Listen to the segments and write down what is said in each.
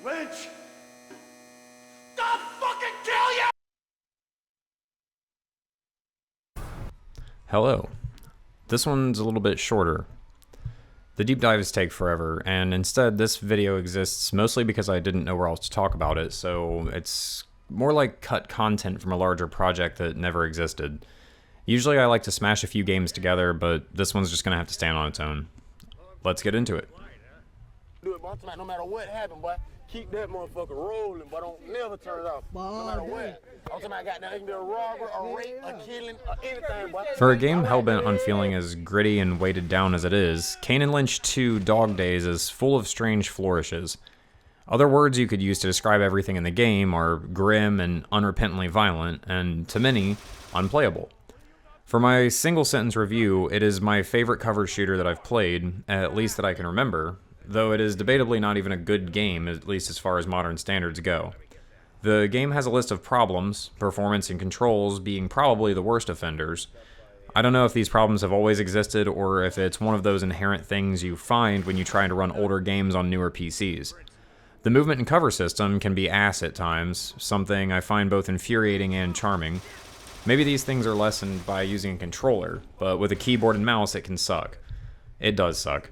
Lynch! I'll fucking kill you! Hello. This one's a little bit shorter. The deep dives take forever, and instead this video exists mostly because I didn't know where else to talk about it, so it's more like cut content from a larger project that never existed. Usually I like to smash a few games together, but this one's just gonna have to stand on its own. Let's get into it. Do it, boy. I'm talking about no matter what happened, boy. Keep that motherfucker rolling, but don't never turn it off. No matter what. I'm talking about goddamn, it can be a robber, a rape, a killing, or anything, boy. For a game hellbent on feeling as gritty and weighted down as it is, Kane and Lynch 2 Dog Days is full of strange flourishes. Other words you could use to describe everything in the game are grim and unrepentantly violent, and to many, unplayable. For my single sentence review, it is my favorite cover shooter that I've played, at least that I can remember, though it is debatably not even a good game, at least as far as modern standards go. The game has a list of problems, performance and controls being probably the worst offenders. I don't know if these problems have always existed or if it's one of those inherent things you find when you try to run older games on newer PCs. The movement and cover system can be ass at times, something I find both infuriating and charming. Maybe these things are lessened by using a controller, but with a keyboard and mouse it can suck. It does suck.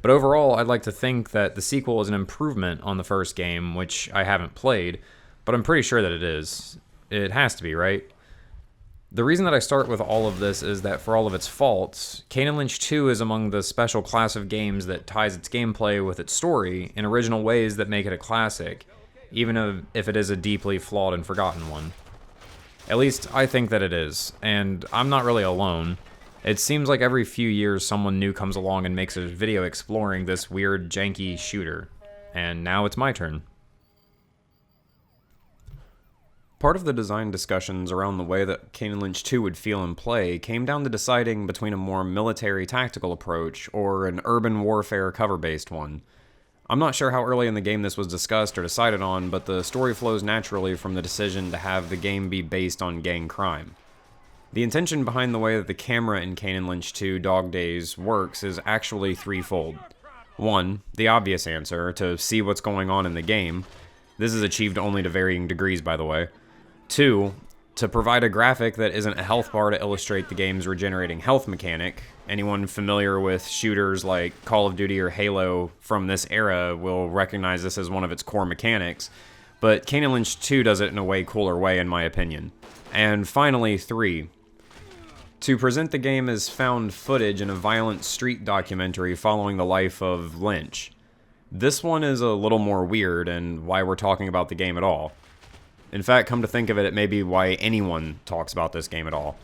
But overall, I'd like to think that the sequel is an improvement on the first game, which I haven't played, but I'm pretty sure that it is. It has to be, right? The reason that I start with all of this is that for all of its faults, Kane and Lynch 2 is among the special class of games that ties its gameplay with its story in original ways that make it a classic, even if it is a deeply flawed and forgotten one. At least, I think that it is, and I'm not really alone. It seems like every few years someone new comes along and makes a video exploring this weird, janky shooter. And now it's my turn. Part of the design discussions around the way that Kane and Lynch 2 would feel in play came down to deciding between a more military tactical approach or an urban warfare cover-based one. I'm not sure how early in the game this was discussed or decided on, but the story flows naturally from the decision to have the game be based on gang crime. The intention behind the way that the camera in Kane and Lynch 2 Dog Days works is actually threefold. 1, the obvious answer, to see what's going on in the game. This is achieved only to varying degrees, by the way. 2, to provide a graphic that isn't a health bar to illustrate the game's regenerating health mechanic. Anyone familiar with shooters like Call of Duty or Halo from this era will recognize this as one of its core mechanics, but Kane and Lynch 2 does it in a way cooler way, in my opinion. And finally, 3, to present the game as found footage in a violent street documentary following the life of Lynch. This one is a little more weird and why we're talking about the game at all. In fact, come to think of it, it may be why anyone talks about this game at all.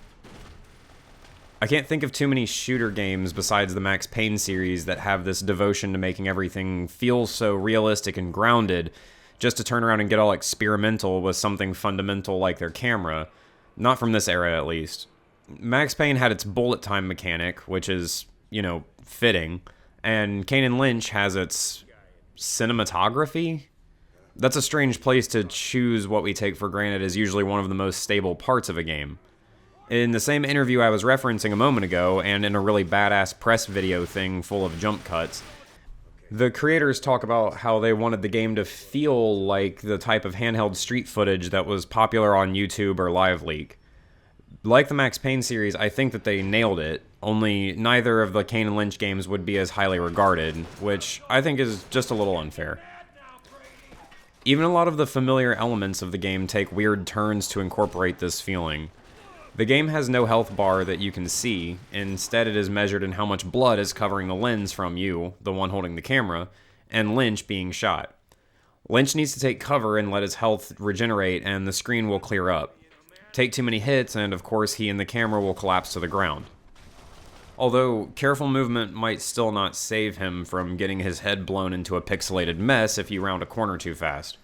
I can't think of too many shooter games besides the Max Payne series that have this devotion to making everything feel so realistic and grounded just to turn around and get all experimental with something fundamental like their camera. Not from this era, at least. Max Payne had its bullet time mechanic, which is, fitting, and Kane and Lynch has its cinematography? That's a strange place to choose what we take for granted as usually one of the most stable parts of a game. In the same interview I was referencing a moment ago, and in a really badass press video thing full of jump cuts, the creators talk about how they wanted the game to feel like the type of handheld street footage that was popular on YouTube or LiveLeak. Like the Max Payne series, I think that they nailed it, only neither of the Kane and Lynch games would be as highly regarded, which I think is just a little unfair. Even a lot of the familiar elements of the game take weird turns to incorporate this feeling. The game has no health bar that you can see, instead it is measured in how much blood is covering the lens from you, the one holding the camera, and Lynch being shot. Lynch needs to take cover and let his health regenerate and the screen will clear up. Take too many hits, and of course he and the camera will collapse to the ground. Although, careful movement might still not save him from getting his head blown into a pixelated mess if you round a corner too fast.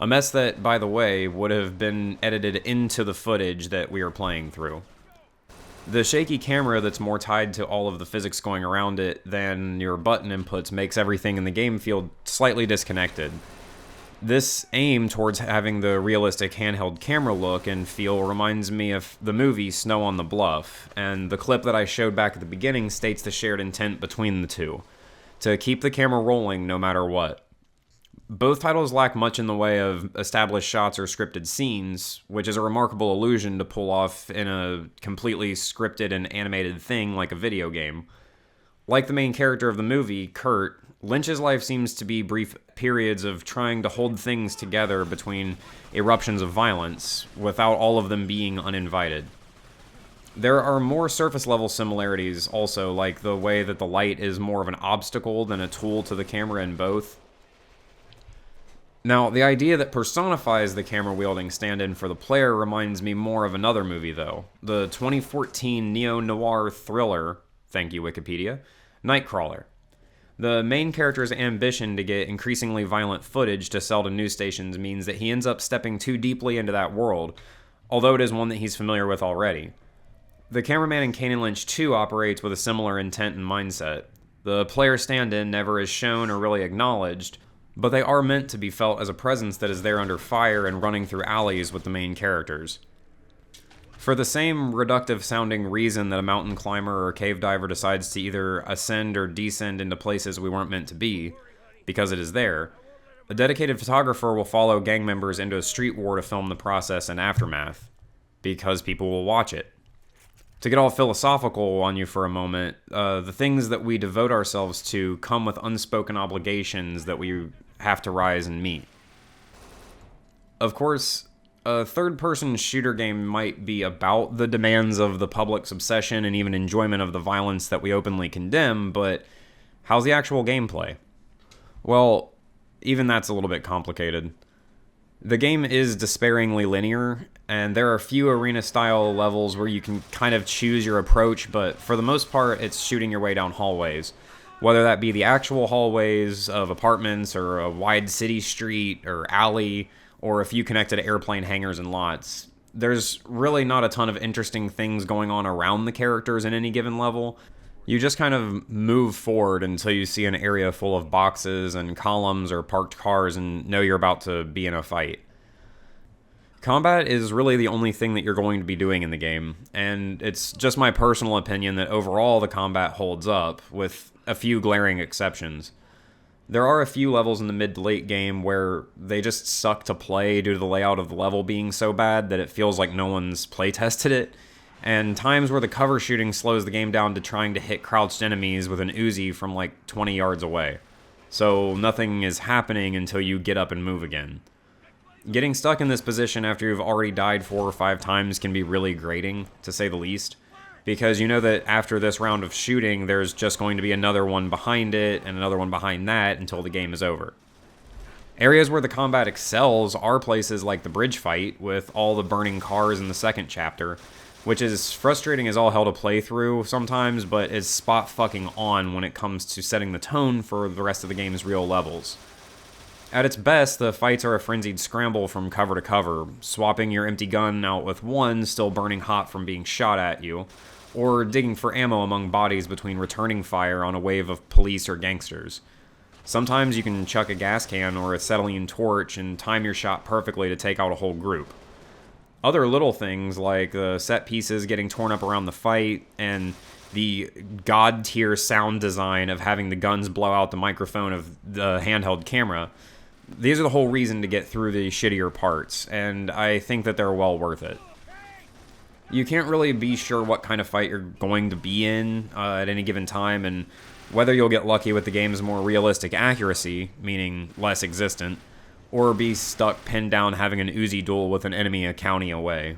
A mess that, by the way, would have been edited into the footage that we are playing through. The shaky camera that's more tied to all of the physics going around it than your button inputs makes everything in the game feel slightly disconnected. This aim towards having the realistic handheld camera look and feel reminds me of the movie Snow on the Bluff, and the clip that I showed back at the beginning states the shared intent between the two, to keep the camera rolling no matter what. Both titles lack much in the way of established shots or scripted scenes, which is a remarkable illusion to pull off in a completely scripted and animated thing like a video game. Like the main character of the movie, Kurt, Lynch's life seems to be brief periods of trying to hold things together between eruptions of violence, without all of them being uninvited. There are more surface-level similarities also, like the way that the light is more of an obstacle than a tool to the camera in both. Now, the idea that personifies the camera-wielding stand-in for the player reminds me more of another movie, though. The 2014 neo-noir thriller, thank you Wikipedia, Nightcrawler. The main character's ambition to get increasingly violent footage to sell to news stations means that he ends up stepping too deeply into that world, although it is one that he's familiar with already. The cameraman in Kane and Lynch 2 operates with a similar intent and mindset. The player stand-in never is shown or really acknowledged, but they are meant to be felt as a presence that is there under fire and running through alleys with the main characters. For the same reductive-sounding reason that a mountain climber or cave diver decides to either ascend or descend into places we weren't meant to be, because it is there, a dedicated photographer will follow gang members into a street war to film the process and aftermath, because people will watch it. To get all philosophical on you for a moment, the things that we devote ourselves to come with unspoken obligations that we have to rise and meet. Of course, a third-person shooter game might be about the demands of the public's obsession and even enjoyment of the violence that we openly condemn, but how's the actual gameplay? Well, even that's a little bit complicated. The game is despairingly linear, and there are a few arena-style levels where you can kind of choose your approach, but for the most part, it's shooting your way down hallways. Whether that be the actual hallways of apartments, or a wide city street, or alley, or a few connected airplane hangars and lots. There's really not a ton of interesting things going on around the characters in any given level. You just kind of move forward until you see an area full of boxes and columns or parked cars and know you're about to be in a fight. Combat is really the only thing that you're going to be doing in the game, and it's just my personal opinion that overall the combat holds up, with a few glaring exceptions. There are a few levels in the mid to late game where they just suck to play due to the layout of the level being so bad that it feels like no one's playtested it, and times where the cover shooting slows the game down to trying to hit crouched enemies with an Uzi from like 20 yards away. So nothing is happening until you get up and move again. Getting stuck in this position after you've already died 4 or 5 times can be really grating, to say the least, because you know that after this round of shooting, there's just going to be another one behind it, and another one behind that, until the game is over. Areas where the combat excels are places like the bridge fight, with all the burning cars in the second chapter, which is frustrating as all hell to play through sometimes, but is spot fucking on when it comes to setting the tone for the rest of the game's real levels. At its best, the fights are a frenzied scramble from cover to cover, swapping your empty gun out with one still burning hot from being shot at you, or digging for ammo among bodies between returning fire on a wave of police or gangsters. Sometimes you can chuck a gas can or acetylene torch and time your shot perfectly to take out a whole group. Other little things like the set pieces getting torn up around the fight, and the god-tier sound design of having the guns blow out the microphone of the handheld camera, these are the whole reason to get through the shittier parts, and I think that they're well worth it. You can't really be sure what kind of fight you're going to be in at any given time, and whether you'll get lucky with the game's more realistic accuracy, meaning less existent, or be stuck pinned down having an Uzi duel with an enemy a county away.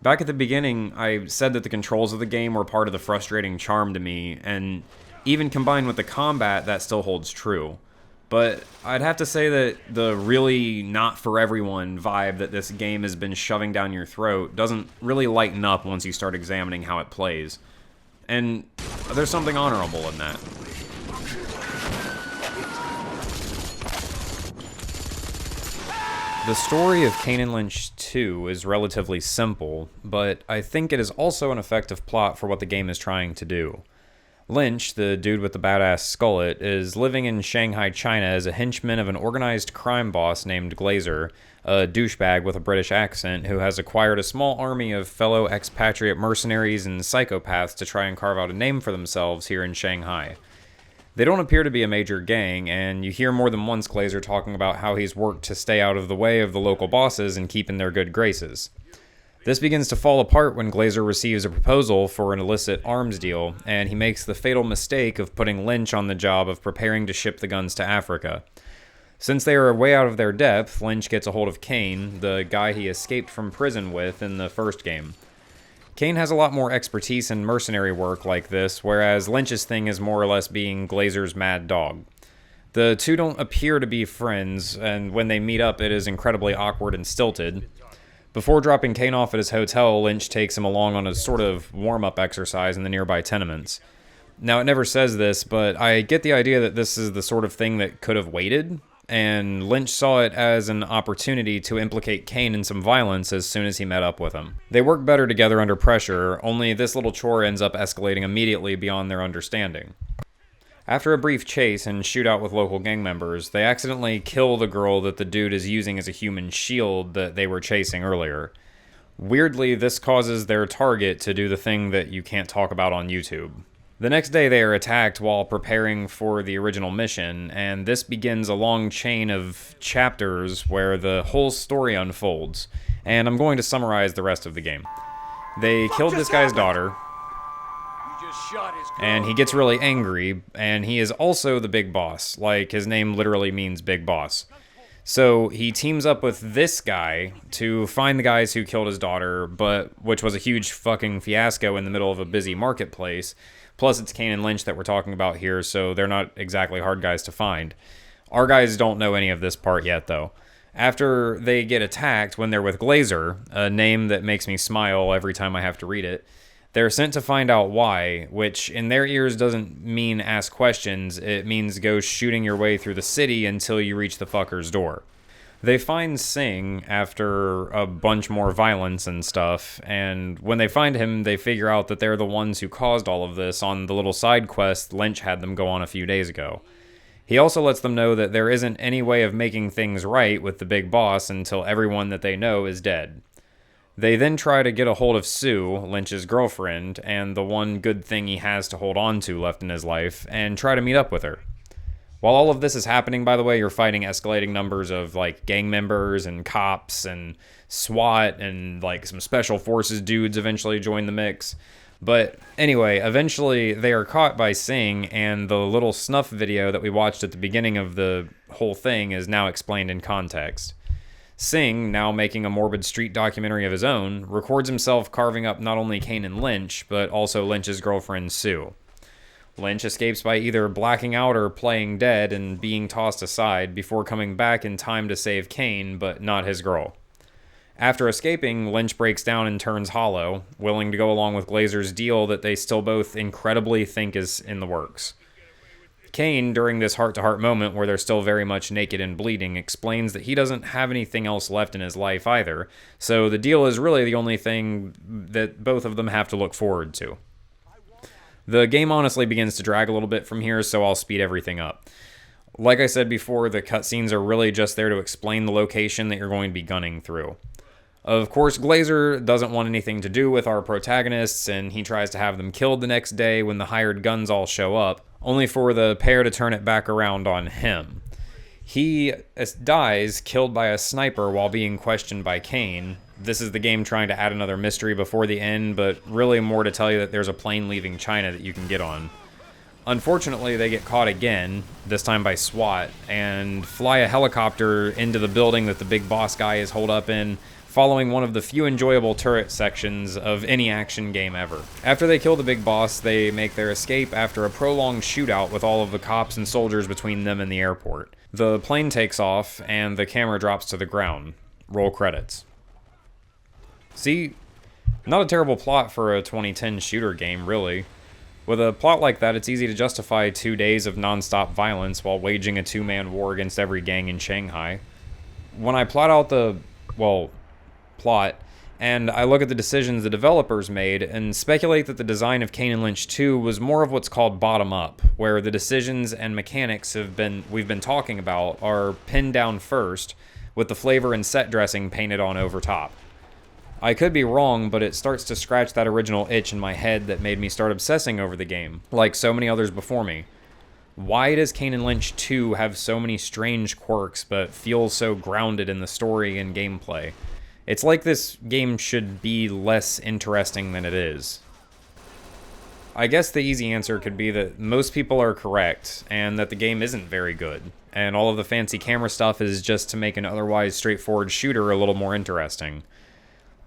Back at the beginning, I said that the controls of the game were part of the frustrating charm to me, and even combined with the combat, that still holds true. But I'd have to say that the really not-for-everyone vibe that this game has been shoving down your throat doesn't really lighten up once you start examining how it plays. And there's something honorable in that. The story of Kane and Lynch 2 is relatively simple, but I think it is also an effective plot for what the game is trying to do. Lynch, the dude with the badass skullet, is living in Shanghai, China as a henchman of an organized crime boss named Glazer, a douchebag with a British accent who has acquired a small army of fellow expatriate mercenaries and psychopaths to try and carve out a name for themselves here in Shanghai. They don't appear to be a major gang, and you hear more than once Glazer talking about how he's worked to stay out of the way of the local bosses and keep in their good graces. This begins to fall apart when Glazer receives a proposal for an illicit arms deal, and he makes the fatal mistake of putting Lynch on the job of preparing to ship the guns to Africa. Since they are way out of their depth, Lynch gets a hold of Kane, the guy he escaped from prison with in the first game. Kane has a lot more expertise in mercenary work like this, whereas Lynch's thing is more or less being Glazer's mad dog. The two don't appear to be friends, and when they meet up it is incredibly awkward and stilted. Before dropping Kane off at his hotel, Lynch takes him along on a sort of warm-up exercise in the nearby tenements. Now, it never says this, but I get the idea that this is the sort of thing that could have waited, and Lynch saw it as an opportunity to implicate Kane in some violence as soon as he met up with him. They work better together under pressure, only this little chore ends up escalating immediately beyond their understanding. After a brief chase and shootout with local gang members, they accidentally kill the girl that the dude is using as a human shield that they were chasing earlier. Weirdly, this causes their target to do the thing that you can't talk about on YouTube. The next day they are attacked while preparing for the original mission, and this begins a long chain of chapters where the whole story unfolds, and I'm going to summarize the rest of the game. They killed this guy's daughter, and he gets really angry, and he is also the big boss, like his name literally means big boss. So he teams up with this guy to find the guys who killed his daughter, which was a huge fucking fiasco in the middle of a busy marketplace. Plus, it's Kane and Lynch that we're talking about here, so they're not exactly hard guys to find. Our guys don't know any of this part yet, though. After they get attacked, when they're with Glazer, a name that makes me smile every time I have to read it, they're sent to find out why, which in their ears doesn't mean ask questions, it means go shooting your way through the city until you reach the fucker's door. They find Singh after a bunch more violence and stuff, and when they find him, they figure out that they're the ones who caused all of this on the little side quest Lynch had them go on a few days ago. He also lets them know that there isn't any way of making things right with the big boss until everyone that they know is dead. They then try to get a hold of Sue, Lynch's girlfriend, and the one good thing he has to hold on to left in his life, and try to meet up with her. While all of this is happening, by the way, you're fighting escalating numbers of, like, gang members and cops and SWAT and, like, some special forces dudes eventually join the mix. But anyway, eventually they are caught by Singh, and the little snuff video that we watched at the beginning of the whole thing is now explained in context. Singh, now making a morbid street documentary of his own, records himself carving up not only Kane and Lynch, but also Lynch's girlfriend, Sue. Lynch escapes by either blacking out or playing dead and being tossed aside before coming back in time to save Kane, but not his girl. After escaping, Lynch breaks down and turns hollow, willing to go along with Glazer's deal that they still both incredibly think is in the works. Kane, during this heart-to-heart moment where they're still very much naked and bleeding, explains that he doesn't have anything else left in his life either, so the deal is really the only thing that both of them have to look forward to. The game honestly begins to drag a little bit from here, so I'll speed everything up. Like I said before, the cutscenes are really just there to explain the location that you're going to be gunning through. Of course, Glazer doesn't want anything to do with our protagonists, and he tries to have them killed the next day when the hired guns all show up, only for the pair to turn it back around on him. He dies, killed by a sniper while being questioned by Kane. This is the game trying to add another mystery before the end, but really more to tell you that there's a plane leaving China that you can get on. Unfortunately, they get caught again, this time by SWAT, and fly a helicopter into the building that the big boss guy is holed up in, following one of the few enjoyable turret sections of any action game ever. After they kill the big boss, they make their escape after a prolonged shootout with all of the cops and soldiers between them and the airport. The plane takes off, and the camera drops to the ground. Roll credits. See, not a terrible plot for a 2010 shooter game, really. With a plot like that, it's easy to justify 2 days of non-stop violence while waging a two-man war against every gang in Shanghai. When I plot out the, plot, and I look at the decisions the developers made and speculate that the design of Kane and Lynch 2 was more of what's called bottom-up, where the decisions and mechanics we've been talking about are pinned down first, with the flavor and set dressing painted on over top. I could be wrong, but it starts to scratch that original itch in my head that made me start obsessing over the game, like so many others before me. Why does Kane and Lynch 2 have so many strange quirks but feel so grounded in the story and gameplay? It's like this game should be less interesting than it is. I guess the easy answer could be that most people are correct, and that the game isn't very good, and all of the fancy camera stuff is just to make an otherwise straightforward shooter a little more interesting.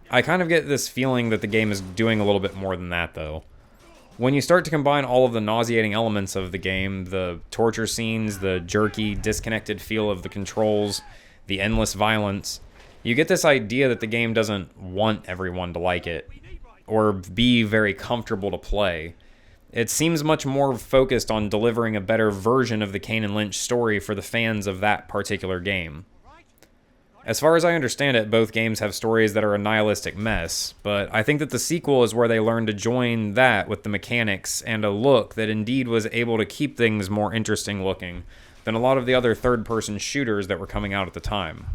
I kind of get this feeling that the game is doing a little bit more than that, though. When you start to combine all of the nauseating elements of the game, the torture scenes, the jerky, disconnected feel of the controls, the endless violence, you get this idea that the game doesn't want everyone to like it, or be very comfortable to play. It seems much more focused on delivering a better version of the Kane and Lynch story for the fans of that particular game. As far as I understand it, both games have stories that are a nihilistic mess, but I think that the sequel is where they learned to join that with the mechanics and a look that indeed was able to keep things more interesting looking than a lot of the other third-person shooters that were coming out at the time.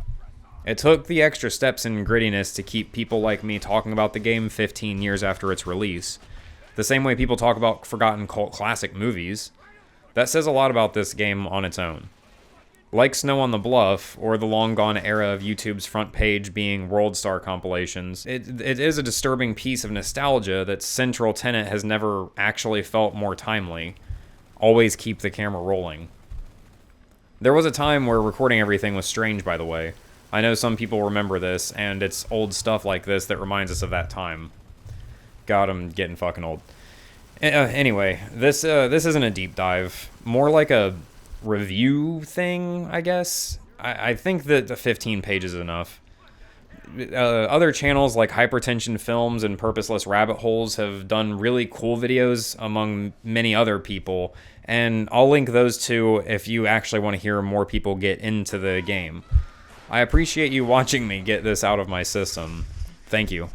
It took the extra steps in grittiness to keep people like me talking about the game 15 years after its release, the same way people talk about forgotten cult classic movies. That says a lot about this game on its own. Like Snow on the Bluff, or the long-gone era of YouTube's front page being World Star compilations, it is a disturbing piece of nostalgia that's central tenet has never actually felt more timely. Always keep the camera rolling. There was a time where recording everything was strange, by the way. I know some people remember this, and it's old stuff like this that reminds us of that time. God, I'm getting fucking old. Anyway, this isn't a deep dive. More like a review thing, I guess. I think that the 15 pages is enough. Other channels like Hypertension Films and Purposeless Rabbitholes have done really cool videos among many other people, and I'll link those two if you actually want to hear more people get into the game. I appreciate you watching me get this out of my system. Thank you.